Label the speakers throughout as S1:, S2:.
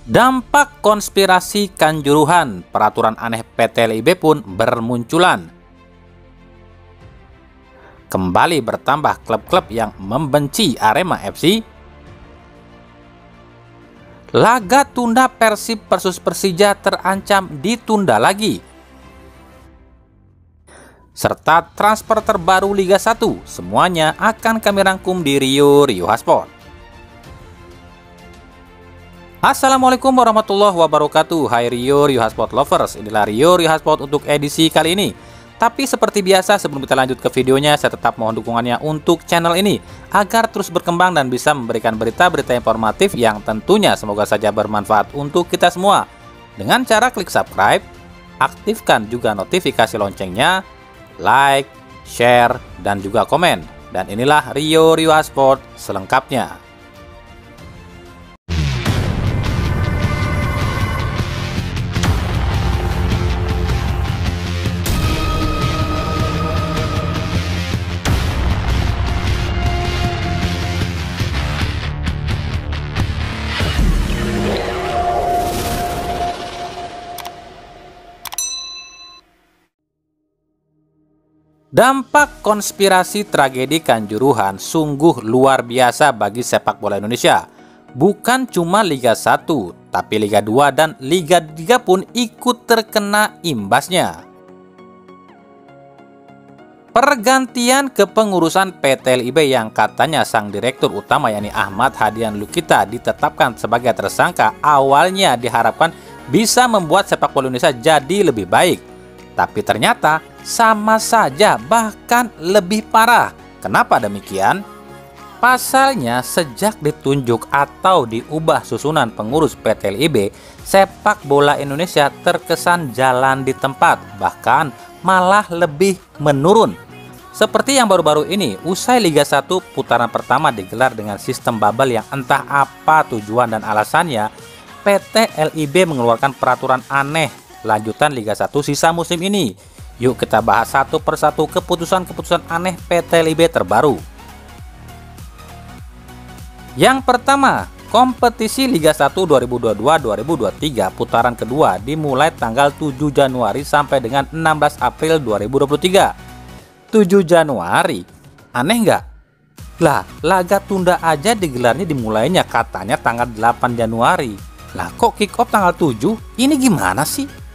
S1: Dampak konspirasi Kanjuruhan, peraturan aneh PT LIB pun bermunculan. Kembali bertambah klub-klub yang membenci Arema FC. Laga tunda Persib versus Persija terancam ditunda lagi. Serta transfer terbaru Liga 1, semuanya akan kami rangkum di Rio Hotspot. Assalamualaikum warahmatullahi wabarakatuh. Hai Rio Hotspot lovers, inilah Rio Hotspot untuk edisi kali ini. Tapi seperti biasa, sebelum kita lanjut ke videonya, saya tetap mohon dukungannya untuk channel ini agar terus berkembang dan bisa memberikan berita-berita informatif yang tentunya semoga saja bermanfaat untuk kita semua. Dengan cara klik subscribe, aktifkan juga notifikasi loncengnya, like, share, dan juga komen. Dan inilah Rio Hotspot selengkapnya. Dampak konspirasi tragedi Kanjuruhan sungguh luar biasa bagi sepak bola Indonesia. Bukan cuma Liga 1, tapi Liga 2 dan Liga 3 pun ikut terkena imbasnya. Pergantian kepengurusan PT LIB yang katanya sang direktur utama yakni Ahmad Hadian Lukita ditetapkan sebagai tersangka awalnya diharapkan bisa membuat sepak bola Indonesia jadi lebih baik. Tapi ternyata sama saja, bahkan lebih parah. Kenapa demikian? Pasalnya sejak ditunjuk atau diubah susunan pengurus PT LIB, sepak bola Indonesia terkesan jalan di tempat, bahkan malah lebih menurun. Seperti yang baru-baru ini, usai Liga 1 putaran pertama digelar dengan sistem bubble yang entah apa tujuan dan alasannya, PT LIB mengeluarkan peraturan aneh lanjutan Liga 1 sisa musim ini. Yuk kita bahas satu persatu keputusan-keputusan aneh PT LIB terbaru. Yang pertama, kompetisi Liga 1 2022-2023 putaran kedua dimulai tanggal 7 Januari sampai dengan 16 April 2023. 7 Januari, aneh nggak? Lah, laga tunda aja digelarnya dimulainya katanya tanggal 8 Januari. Lah kok kick off tanggal 7? Ini gimana sih?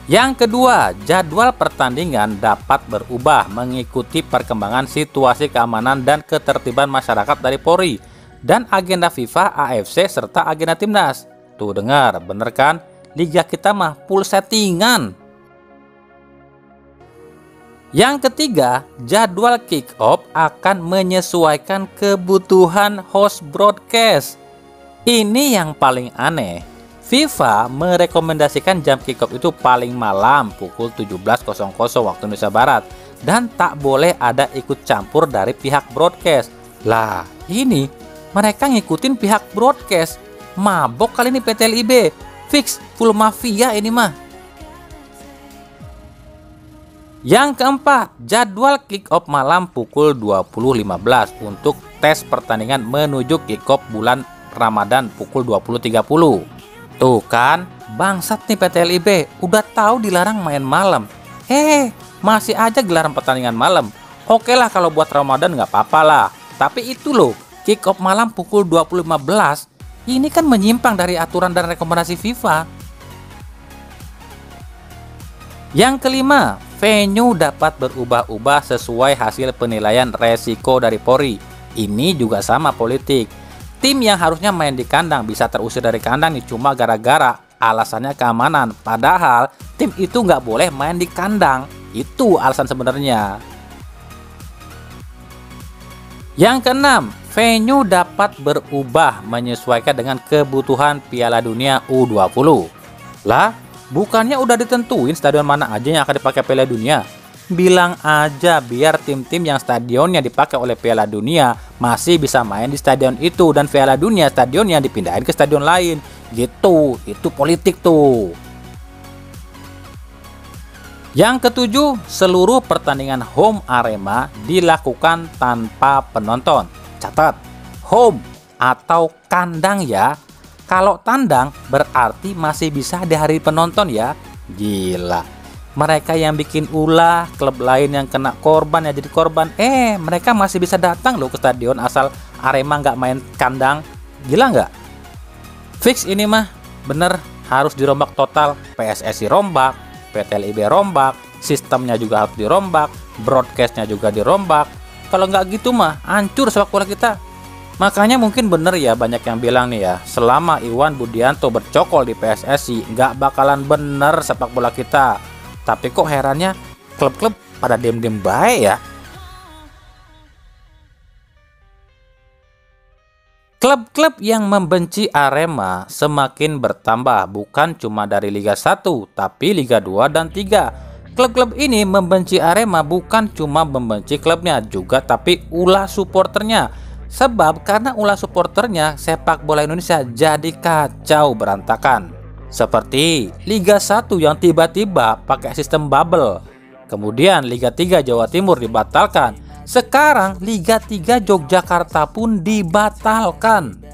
S1: Yang kedua, jadwal pertandingan dapat berubah mengikuti perkembangan situasi keamanan dan ketertiban masyarakat dari Polri dan agenda FIFA, AFC, serta agenda Timnas. Tuh dengar, bener kan? Liga kita mah full settingan. Yang ketiga, jadwal kick off akan menyesuaikan kebutuhan host broadcast. Ini yang paling aneh. FIFA merekomendasikan jam kick-off itu paling malam pukul 17.00 waktu Indonesia Barat dan tak boleh ada ikut campur dari pihak broadcast. Lah, ini mereka ngikutin pihak broadcast. Mabok kali ini PT LIB. Fix full mafia ini mah. Yang keempat, jadwal kick-off malam pukul 20.15 untuk tes pertandingan menuju kick-off bulan Ramadan pukul 20.30. Tuh kan, bangsat nih PT LIB, udah tahu dilarang main malam. Masih aja gelaran pertandingan malam. Oke lah kalau buat Ramadan nggak apa-apa lah. Tapi itu loh, kick off malam pukul 20.15, ini kan menyimpang dari aturan dan rekomendasi FIFA. Yang kelima, venue dapat berubah-ubah sesuai hasil penilaian resiko dari Polri. Ini juga sama politik. Tim yang harusnya main di kandang bisa terusir dari kandang nih cuma gara-gara alasannya keamanan. Padahal tim itu nggak boleh main di kandang. Itu alasan sebenarnya. Yang keenam, venue dapat berubah menyesuaikan dengan kebutuhan Piala Dunia U20. Lah, bukannya udah ditentuin stadion mana aja yang akan dipakai Piala Dunia? Bilang aja biar tim-tim yang stadionnya dipakai oleh Piala Dunia masih bisa main di stadion itu dan Piala Dunia stadionnya dipindahin ke stadion lain. Gitu, itu politik tuh. Yang ketujuh, seluruh pertandingan home Arema dilakukan tanpa penonton. Catat, home atau kandang ya? Kalau tandang berarti masih bisa dihadiri penonton ya. Gila, mereka yang bikin ulah, klub lain yang kena korban ya jadi korban, mereka masih bisa datang loh ke stadion asal Arema nggak main kandang. Gila nggak? Fix ini mah bener harus dirombak total. PSSI rombak, PT LIB rombak, sistemnya juga harus dirombak, broadcastnya juga dirombak. Kalau nggak gitu mah hancur sepak bola kita. Makanya mungkin bener ya banyak yang bilang nih ya, selama Iwan Budianto bercokol di PSSI nggak bakalan bener sepak bola kita. Tapi kok herannya klub-klub pada diem-diem baik ya. Klub-klub yang membenci Arema semakin bertambah, bukan cuma dari Liga 1, tapi Liga 2 dan 3. Klub-klub ini membenci Arema bukan cuma membenci klubnya juga, tapi ulah supporternya. Sebab karena ulah supporternya, sepak bola Indonesia jadi kacau berantakan. Seperti Liga 1 yang tiba-tiba pakai sistem bubble. Kemudian Liga 3 Jawa Timur dibatalkan. Sekarang Liga 3 Yogyakarta pun dibatalkan.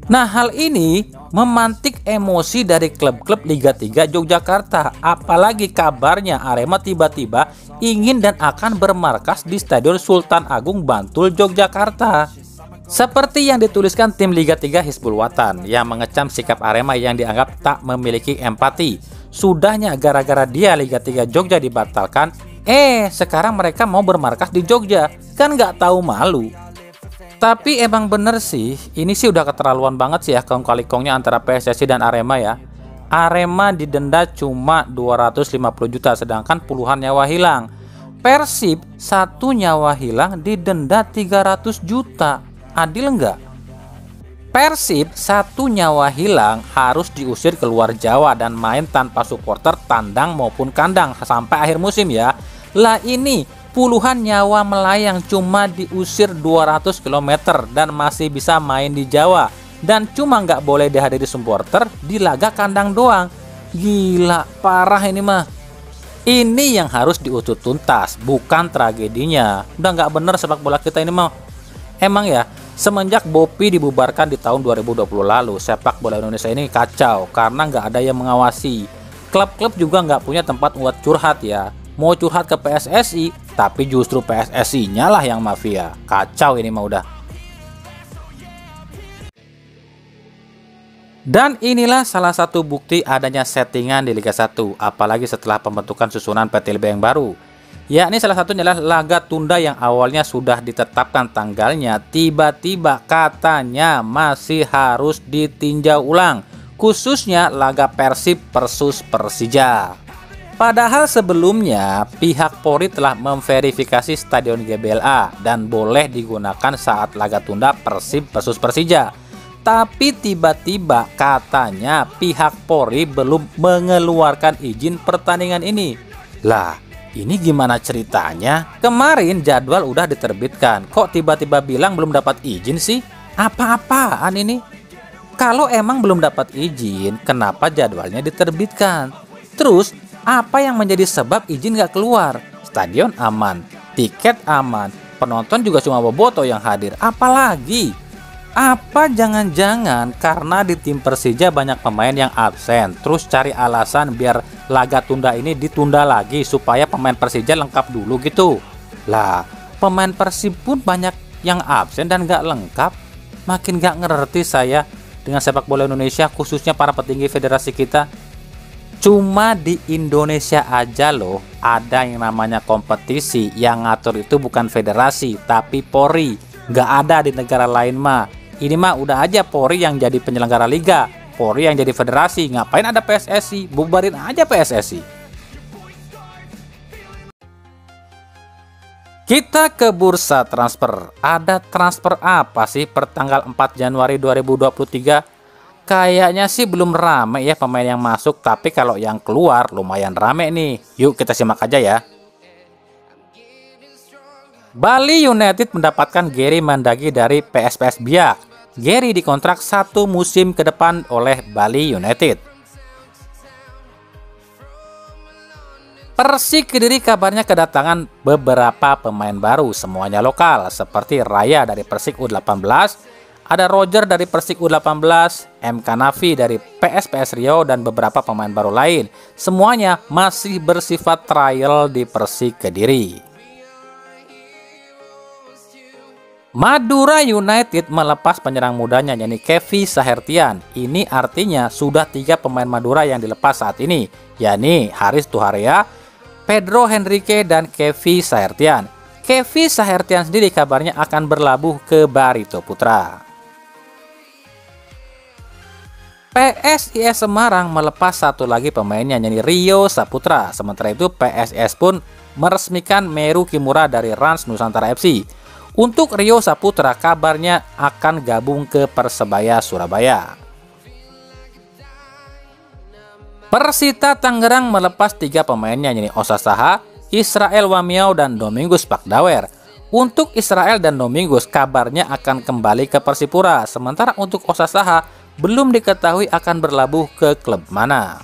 S1: Nah, hal ini memantik emosi dari klub-klub Liga 3 Yogyakarta. Apalagi kabarnya Arema tiba-tiba ingin dan akan bermarkas di Stadion Sultan Agung Bantul, Yogyakarta. Seperti yang dituliskan tim Liga 3 Hizbul Wathan yang mengecam sikap Arema yang dianggap tak memiliki empati. Sudahnya gara-gara dia Liga 3 Jogja dibatalkan, sekarang mereka mau bermarkas di Jogja. Kan nggak tahu malu. Tapi emang bener sih, ini sih udah keterlaluan banget sih ya kong kali kongnya antara PSSI dan Arema ya. Arema didenda cuma 250 juta sedangkan puluhan nyawa hilang. Persib 1 nyawa hilang didenda 300 juta. Adil nggak? Persib 1 nyawa hilang harus diusir keluar Jawa dan main tanpa supporter tandang maupun kandang sampai akhir musim ya. Lah ini puluhan nyawa melayang cuma diusir 200 km dan masih bisa main di Jawa. Dan cuma nggak boleh dihadiri supporter di laga kandang doang. Gila, parah ini mah. Ini yang harus diusut tuntas, bukan tragedinya. Udah nggak bener sepak bola kita ini mah. Emang ya, semenjak Bopi dibubarkan di tahun 2020 lalu, sepak bola Indonesia ini kacau karena nggak ada yang mengawasi. Klub-klub juga nggak punya tempat buat curhat ya. Mau curhat ke PSSI, tapi justru PSSI-nya lah yang mafia. Kacau ini mah udah. Dan inilah salah satu bukti adanya settingan di Liga 1, apalagi setelah pembentukan susunan PT LIB yang baru. Ya, ini salah satunya adalah laga tunda yang awalnya sudah ditetapkan tanggalnya, tiba-tiba katanya masih harus ditinjau ulang, khususnya laga Persib versus Persija. Padahal sebelumnya pihak Polri telah memverifikasi Stadion GBLA dan boleh digunakan saat laga tunda Persib versus Persija. Tapi tiba-tiba katanya pihak Polri belum mengeluarkan izin pertandingan ini. Lah, ini gimana ceritanya? Kemarin jadwal udah diterbitkan, kok tiba-tiba bilang belum dapat izin sih? Apa-apaan ini? Kalau emang belum dapat izin, kenapa jadwalnya diterbitkan? Terus, apa yang menjadi sebab izin gak keluar? Stadion aman, tiket aman, penonton juga cuma boboto yang hadir. Apalagi? Apa jangan-jangan karena di tim Persija banyak pemain yang absen, terus cari alasan biar laga tunda ini ditunda lagi supaya pemain Persija lengkap dulu gitu? Lah, pemain Persib pun banyak yang absen dan gak lengkap. Makin gak ngerti saya dengan sepak bola Indonesia, khususnya para petinggi federasi kita. Cuma di Indonesia aja loh ada yang namanya kompetisi, yang ngatur itu bukan federasi tapi Polri. Nggak ada di negara lain mah. Ini mah udah aja Polri yang jadi penyelenggara liga, Polri yang jadi federasi. Ngapain ada PSSI? Bubarin aja PSSI. Kita ke bursa transfer. Ada transfer apa sih per tanggal 4 Januari 2023? Kayaknya sih belum rame ya pemain yang masuk, tapi kalau yang keluar lumayan rame nih. Yuk kita simak aja ya. Bali United mendapatkan Gary Mandagi dari PSPS Biak. Gary dikontrak 1 musim ke depan oleh Bali United. Persik Kediri kabarnya kedatangan beberapa pemain baru, semuanya lokal, seperti Raya dari Persik U18, Ada Roger dari Persik U18, MK Nafi dari PSPS Riau, dan beberapa pemain baru lain. Semuanya masih bersifat trial di Persik Kediri. Madura United melepas penyerang mudanya yakni Kevy Sahertian. Ini artinya sudah 3 pemain Madura yang dilepas saat ini, yakni Haris Tuharea, Pedro Henrique, dan Kevy Sahertian. Kevy Sahertian sendiri kabarnya akan berlabuh ke Barito Putra. PSIS Semarang melepas satu lagi pemainnya yakni Rio Saputra. Sementara itu PSIS pun meresmikan Meru Kimura dari Rans Nusantara FC. Untuk Rio Saputra kabarnya akan gabung ke Persebaya Surabaya. Persita Tangerang melepas 3 pemainnya yakni Osa Saha, Israel Wamiau, dan Domingus Pakdawer. Untuk Israel dan Domingus kabarnya akan kembali ke Persipura. Sementara untuk Osa Saha belum diketahui akan berlabuh ke klub mana.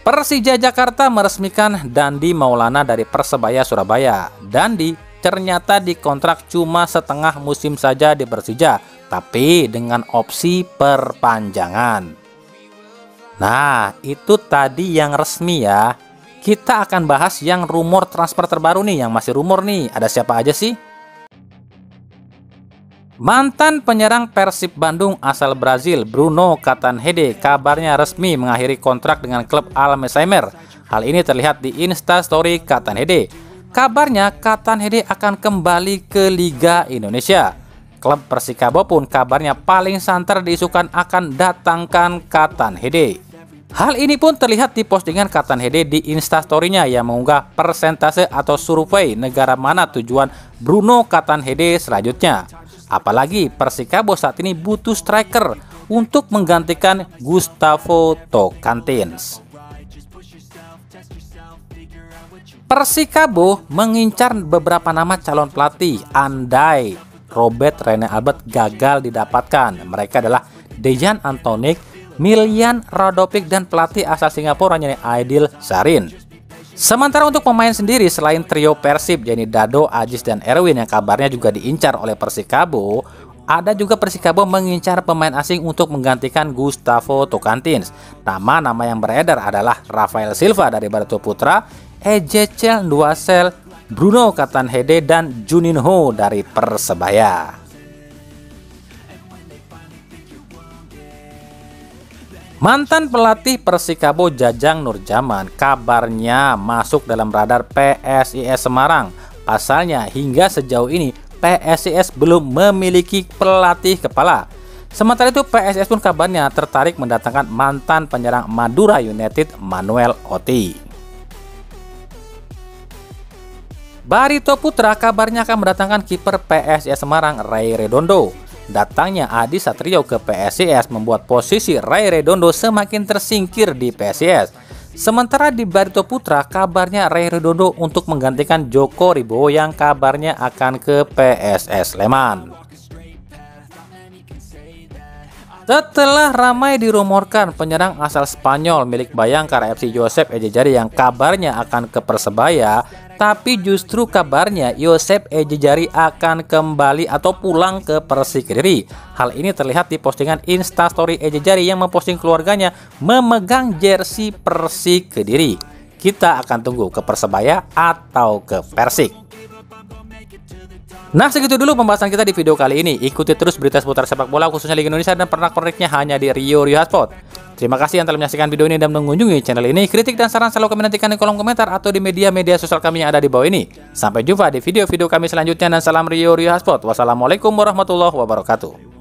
S1: Persija Jakarta meresmikan Dandi Maulana dari Persebaya Surabaya. Dandi ternyata dikontrak cuma setengah musim saja di Persija, tapi dengan opsi perpanjangan. Nah, itu tadi yang resmi ya. Kita akan bahas yang rumor transfer terbaru nih, yang masih rumor nih. Ada siapa aja sih? Mantan penyerang Persib Bandung asal Brazil Bruno Catanhede kabarnya resmi mengakhiri kontrak dengan klub Alzheimer. Hal ini terlihat di Instastory Catanhede. Kabarnya Catanhede akan kembali ke Liga Indonesia. Klub Persikabo pun kabarnya paling santer diisukan akan datangkan Catanhede. Hal ini pun terlihat di postingan Catanhede di Instastory-nya yang mengunggah persentase atau survei negara mana tujuan Bruno Catanhede selanjutnya. Apalagi Persikabo saat ini butuh striker untuk menggantikan Gustavo Tocantins. Persikabo mengincar beberapa nama calon pelatih. Andai Robert Rene Albert gagal didapatkan, mereka adalah Dejan Antonik, Milian Radovic, dan pelatih asal Singapura yakni Aidil Sarin. Sementara untuk pemain sendiri selain trio Persib yakni Dado, Ajis, dan Erwin yang kabarnya juga diincar oleh Persikabo, ada juga Persikabo mengincar pemain asing untuk menggantikan Gustavo Tocantins. Nama-nama yang beredar adalah Rafael Silva dari Barito Putra, Ezechiel Nduasel, Bruno Catanhede, dan Juninho dari Persebaya. Mantan pelatih Persikabo Jajang Nurjaman kabarnya masuk dalam radar PSIS Semarang. Pasalnya hingga sejauh ini PSIS belum memiliki pelatih kepala. Sementara itu PSIS pun kabarnya tertarik mendatangkan mantan penyerang Madura United Manuel Oti. Barito Putra kabarnya akan mendatangkan kiper PSIS Semarang Ray Redondo. Datangnya Adi Satrio ke PSIS membuat posisi Ray Redondo semakin tersingkir di PSIS. Sementara di Barito Putra kabarnya Ray Redondo untuk menggantikan Joko Ribowo yang kabarnya akan ke PSS Sleman. Setelah ramai dirumorkan penyerang asal Spanyol milik Bayangkara FC Josep Ejejari yang kabarnya akan ke Persebaya, tapi justru kabarnya Josep Ejejari akan kembali atau pulang ke Persik Kediri. Hal ini terlihat di postingan Instastory Ejejari yang memposting keluarganya memegang jersey Persik Kediri. Kita akan tunggu ke Persebaya atau ke Persik. Nah, segitu dulu pembahasan kita di video kali ini. Ikuti terus berita seputar sepak bola khususnya Liga Indonesia dan pernak-perniknya hanya di Rio Hotspot. Terima kasih yang telah menyaksikan video ini dan mengunjungi channel ini. Kritik dan saran selalu kami nantikan di kolom komentar atau di media-media sosial kami yang ada di bawah ini. Sampai jumpa di video-video kami selanjutnya dan salam Rio Hotspot. Wassalamualaikum warahmatullahi wabarakatuh.